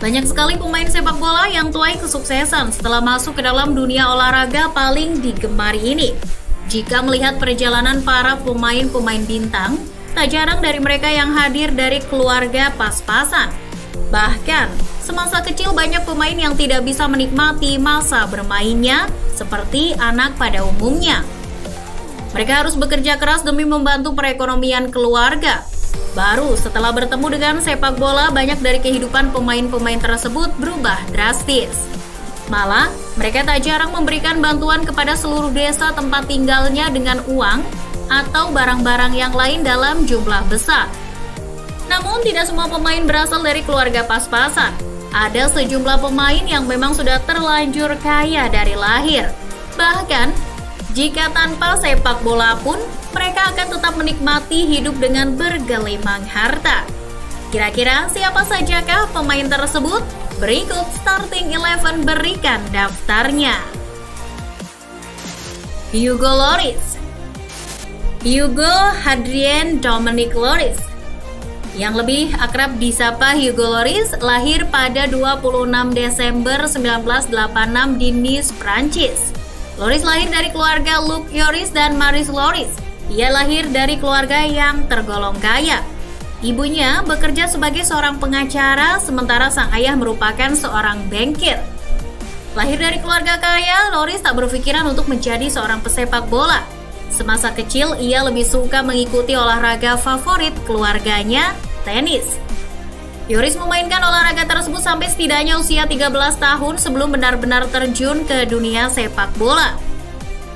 Banyak sekali pemain sepak bola yang tuai kesuksesan setelah masuk ke dalam dunia olahraga paling digemari ini. Jika melihat perjalanan para pemain-pemain bintang, tak jarang dari mereka yang hadir dari keluarga pas-pasan. Bahkan, semasa kecil banyak pemain yang tidak bisa menikmati masa bermainnya seperti anak pada umumnya. Mereka harus bekerja keras demi membantu perekonomian keluarga. Baru setelah bertemu dengan sepak bola, banyak dari kehidupan pemain-pemain tersebut berubah drastis. Malah, mereka tak jarang memberikan bantuan kepada seluruh desa tempat tinggalnya dengan uang atau barang-barang yang lain dalam jumlah besar. Namun, tidak semua pemain berasal dari keluarga pas-pasan. Ada sejumlah pemain yang memang sudah terlanjur kaya dari lahir. Bahkan, jika tanpa sepak bola pun, mereka akan tetap menikmati hidup dengan bergelimang harta. Kira-kira siapa sajakah pemain tersebut? Berikut Starting 11 berikan daftarnya. Hugo Lloris. Hugo Hadrien Dominique Lloris, yang lebih akrab disapa Hugo Lloris, lahir pada 26 Desember 1986 di Nice, Prancis. Lloris lahir dari keluarga Luc Lloris dan Maryse Lloris. Ia lahir dari keluarga yang tergolong kaya. Ibunya bekerja sebagai seorang pengacara, sementara sang ayah merupakan seorang bankir. Lahir dari keluarga kaya, Lloris tak berpikiran untuk menjadi seorang pesepak bola. Semasa kecil, ia lebih suka mengikuti olahraga favorit keluarganya, tenis. Lloris memainkan olahraga tersebut sampai setidaknya usia 13 tahun sebelum benar-benar terjun ke dunia sepak bola.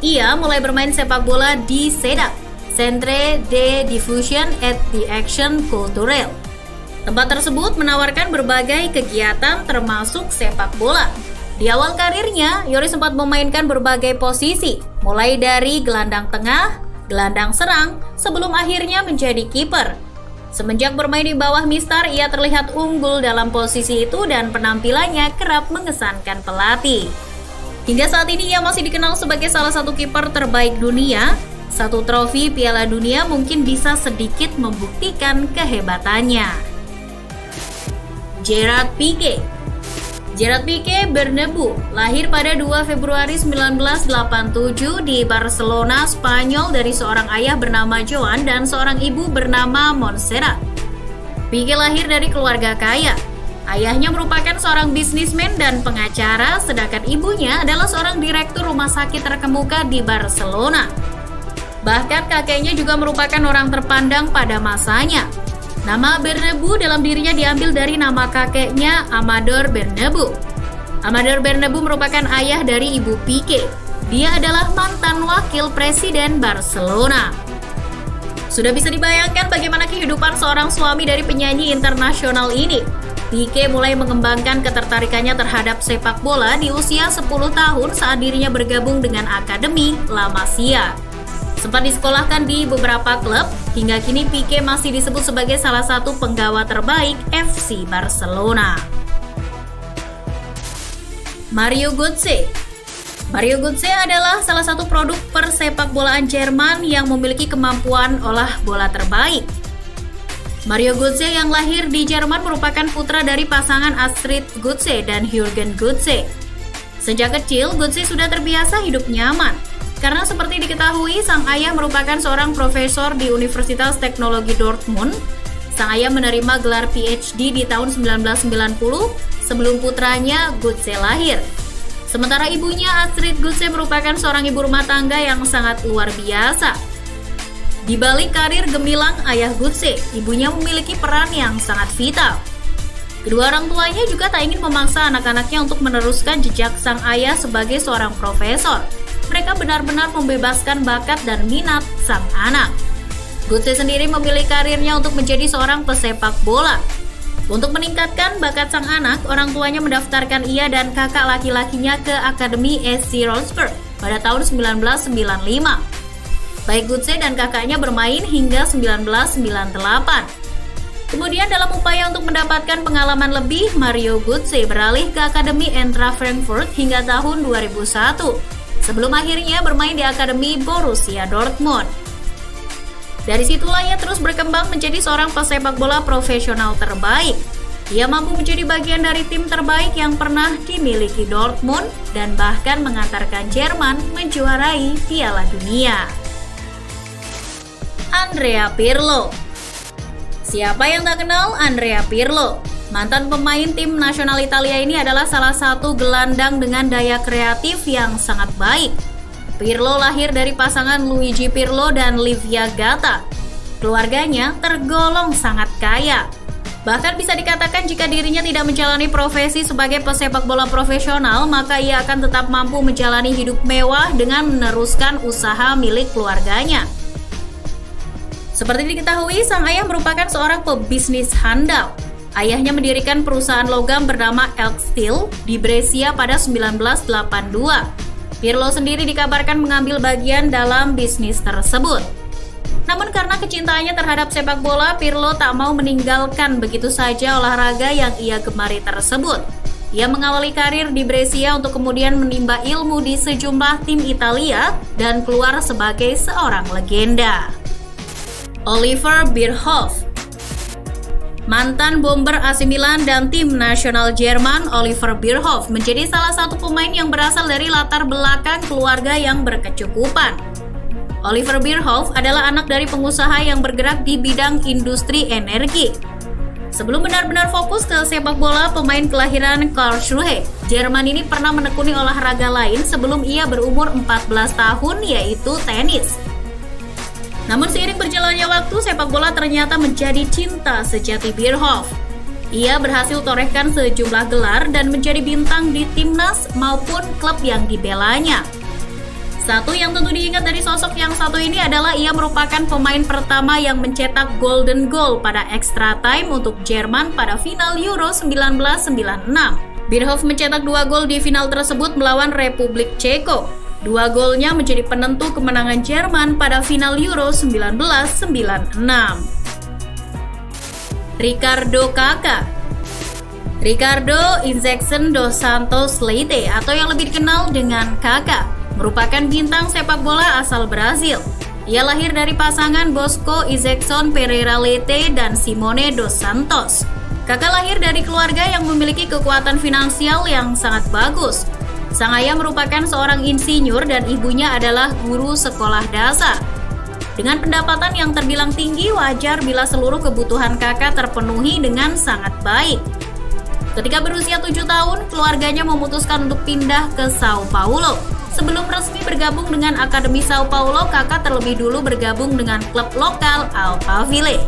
Ia mulai bermain sepak bola di CEDAC, Centre de Diffusion et d'Action Culturelle. Tempat tersebut menawarkan berbagai kegiatan termasuk sepak bola. Di awal karirnya, Lloris sempat memainkan berbagai posisi, mulai dari gelandang tengah, gelandang serang, sebelum akhirnya menjadi kiper. Semenjak bermain di bawah Mistar, ia terlihat unggul dalam posisi itu dan penampilannya kerap mengesankan pelatih. Hingga saat ini ia masih dikenal sebagai salah satu kiper terbaik dunia. Satu trofi Piala Dunia mungkin bisa sedikit membuktikan kehebatannya. Gerard Piqué. Gerard Piqué Bernabeu lahir pada 2 Februari 1987 di Barcelona, Spanyol dari seorang ayah bernama Joan dan seorang ibu bernama Montserrat. Piqué lahir dari keluarga kaya. Ayahnya merupakan seorang bisnismen dan pengacara, sedangkan ibunya adalah seorang direktur rumah sakit terkemuka di Barcelona. Bahkan kakeknya juga merupakan orang terpandang pada masanya. Nama Bernabeu dalam dirinya diambil dari nama kakeknya, Amador Bernabeu. Amador Bernabeu merupakan ayah dari ibu Piqué. Dia adalah mantan wakil presiden Barcelona. Sudah bisa dibayangkan bagaimana kehidupan seorang suami dari penyanyi internasional ini. Piqué mulai mengembangkan ketertarikannya terhadap sepak bola di usia 10 tahun saat dirinya bergabung dengan Akademi La Masia. Sempat disekolahkan di beberapa klub, hingga kini Piqué masih disebut sebagai salah satu penggawa terbaik FC Barcelona. Mario Götze. Mario Götze adalah salah satu produk persepak bolaan Jerman yang memiliki kemampuan olah bola terbaik. Mario Götze yang lahir di Jerman merupakan putra dari pasangan Astrid Götze dan Jürgen Götze. Sejak kecil, Götze sudah terbiasa hidup nyaman. Karena seperti diketahui, sang ayah merupakan seorang profesor di Universitas Teknologi Dortmund. Sang ayah menerima gelar PhD di tahun 1990 sebelum putranya Götze lahir. Sementara ibunya Astrid Götze merupakan seorang ibu rumah tangga yang sangat luar biasa. Di balik karir gemilang ayah Götze, ibunya memiliki peran yang sangat vital. Kedua orang tuanya juga tak ingin memaksa anak-anaknya untuk meneruskan jejak sang ayah sebagai seorang profesor. Mereka benar-benar membebaskan bakat dan minat sang anak. Götze sendiri memilih karirnya untuk menjadi seorang pesepak bola. Untuk meningkatkan bakat sang anak, orang tuanya mendaftarkan ia dan kakak laki-lakinya ke Akademi SC Rosberg pada tahun 1995. Baik Götze dan kakaknya bermain hingga 1998. Kemudian dalam upaya untuk mendapatkan pengalaman lebih, Mario Götze beralih ke Akademi Eintracht Frankfurt hingga tahun 2001, sebelum akhirnya bermain di Akademi Borussia Dortmund. Dari situlah ia terus berkembang menjadi seorang pesepak bola profesional terbaik. Ia mampu menjadi bagian dari tim terbaik yang pernah dimiliki Dortmund dan bahkan mengantarkan Jerman menjuarai Piala Dunia. Andrea Pirlo. Siapa yang tak kenal Andrea Pirlo? Mantan pemain tim nasional Italia ini adalah salah satu gelandang dengan daya kreatif yang sangat baik. Pirlo lahir dari pasangan Luigi Pirlo dan Livia Gatta. Keluarganya tergolong sangat kaya. Bahkan bisa dikatakan jika dirinya tidak menjalani profesi sebagai pesepak bola profesional, maka ia akan tetap mampu menjalani hidup mewah dengan meneruskan usaha milik keluarganya. Seperti diketahui, sang ayah merupakan seorang pebisnis handal. Ayahnya mendirikan perusahaan logam bernama Elk Steel di Brescia pada 1982. Pirlo sendiri dikabarkan mengambil bagian dalam bisnis tersebut. Namun karena kecintaannya terhadap sepak bola, Pirlo tak mau meninggalkan begitu saja olahraga yang ia gemari tersebut. Ia mengawali karir di Brescia untuk kemudian menimba ilmu di sejumlah tim Italia dan keluar sebagai seorang legenda. Oliver Bierhoff. Mantan bomber AC Milan dan tim nasional Jerman, Oliver Bierhoff menjadi salah satu pemain yang berasal dari latar belakang keluarga yang berkecukupan. Oliver Bierhoff adalah anak dari pengusaha yang bergerak di bidang industri energi. Sebelum benar-benar fokus ke sepak bola, pemain kelahiran Karlsruhe, Jerman ini pernah menekuni olahraga lain sebelum ia berumur 14 tahun, yaitu tenis. Namun seiring berjalannya waktu, sepak bola ternyata menjadi cinta sejati Bierhoff. Ia berhasil torehkan sejumlah gelar dan menjadi bintang di timnas maupun klub yang dibelanya. Satu yang tentu diingat dari sosok yang satu ini adalah ia merupakan pemain pertama yang mencetak golden goal pada extra time untuk Jerman pada final Euro 1996. Bierhoff mencetak 2 gol di final tersebut melawan Republik Ceko. 2 golnya menjadi penentu kemenangan Jerman pada final Euro 1996. Ricardo Kaká. Ricardo Inzaghi dos Santos Leite atau yang lebih dikenal dengan Kaká merupakan bintang sepak bola asal Brazil. Ia lahir dari pasangan Bosco Izekson Pereira Leite dan Simone dos Santos. Kaká lahir dari keluarga yang memiliki kekuatan finansial yang sangat bagus. Sang ayah merupakan seorang insinyur dan ibunya adalah guru sekolah dasar. Dengan pendapatan yang terbilang tinggi, wajar bila seluruh kebutuhan Kaká terpenuhi dengan sangat baik. Ketika berusia 7 tahun, keluarganya memutuskan untuk pindah ke Sao Paulo. Sebelum resmi bergabung dengan Akademi Sao Paulo, Kaká terlebih dulu bergabung dengan klub lokal Alphaville.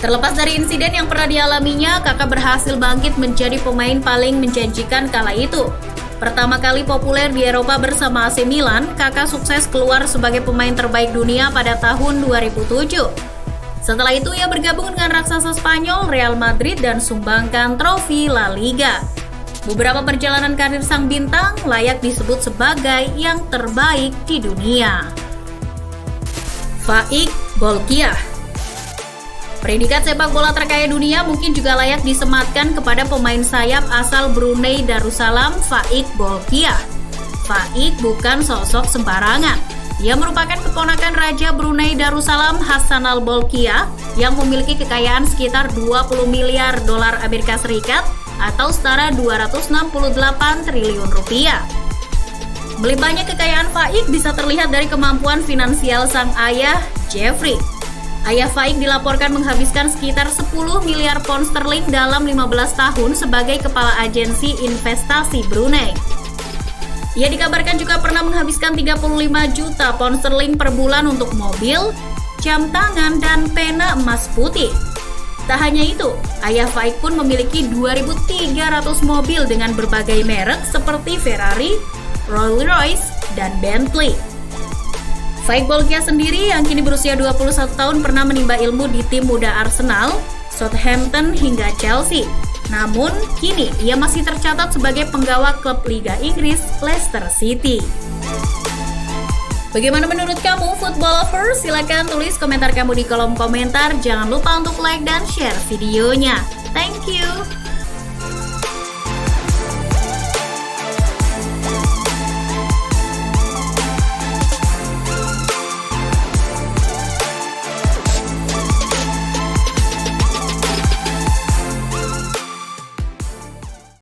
Terlepas dari insiden yang pernah dialaminya, Kaká berhasil bangkit menjadi pemain paling menjanjikan kala itu. Pertama kali populer di Eropa bersama AC Milan, Kaká sukses keluar sebagai pemain terbaik dunia pada tahun 2007. Setelah itu ia bergabung dengan raksasa Spanyol Real Madrid dan sumbangkan trofi La Liga. Beberapa perjalanan karir sang bintang layak disebut sebagai yang terbaik di dunia. Faik Bolkiah. Predikat sepak bola terkaya dunia mungkin juga layak disematkan kepada pemain sayap asal Brunei Darussalam, Faik Bolkiah. Faik bukan sosok sembarangan. Ia merupakan keponakan Raja Brunei Darussalam Hassanal Bolkiah yang memiliki kekayaan sekitar 20 miliar dolar Amerika Serikat atau setara 268 triliun rupiah. Melimpahnya kekayaan Faik bisa terlihat dari kemampuan finansial sang ayah, Jeffrey. Ayah Faik dilaporkan menghabiskan sekitar 10 miliar pound sterling dalam 15 tahun sebagai kepala agensi investasi Brunei. Ia dikabarkan juga pernah menghabiskan 35 juta pound sterling per bulan untuk mobil, jam tangan, dan pena emas putih. Tak hanya itu, ayah Faik pun memiliki 2.300 mobil dengan berbagai merek seperti Ferrari, Rolls-Royce, dan Bentley. Faik Bolkiah sendiri yang kini berusia 21 tahun pernah menimba ilmu di tim muda Arsenal, Southampton hingga Chelsea. Namun, kini ia masih tercatat sebagai penggawa klub Liga Inggris Leicester City. Bagaimana menurut kamu, football lovers? Silakan tulis komentar kamu di kolom komentar. Jangan lupa untuk like dan share videonya. Thank you!